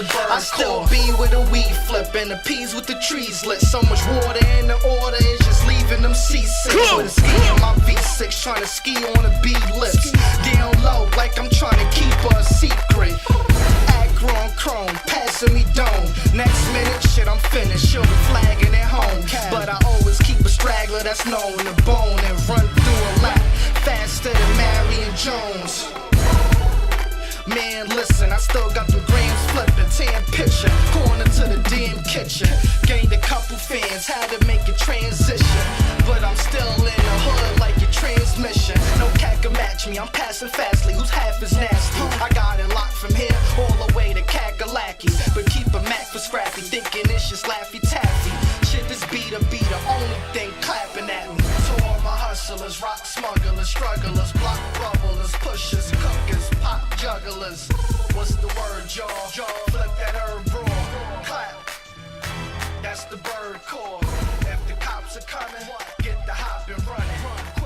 the bird I still be with a weed flip and the peas with the trees lit. So much water in the order, it's just leaving them seasick. With a ski in my V6, trying to ski on the bead lips. Down low, like I'm trying to keep a secret. Acron chrome, passing me dome. Next minute, shit, I'm finished. Show the flagging at home. But I always keep a straggler that's known to bone and run through a lap faster than Marion Jones. Man, listen, I still got them grams flipping, tan picture, corner to the damn kitchen. Gained a couple fans, had to make a transition, but I'm still in the hood like your transmission. No cat can match me, I'm passing fastly, who's half as nasty. I got it locked from here all the way to Kakalaki, but keep a Mac for scrappy, thinking it's just Laffy Taffy. Shit, this beat the only thing clapping at me. To all my hustlers, rock smugglers, strugglers, block bubblers, pushers, cookers, pop jugglers. What's the word, y'all? Flip that herb raw, clap. That's the bird call. If the cops are coming, get the hop and running.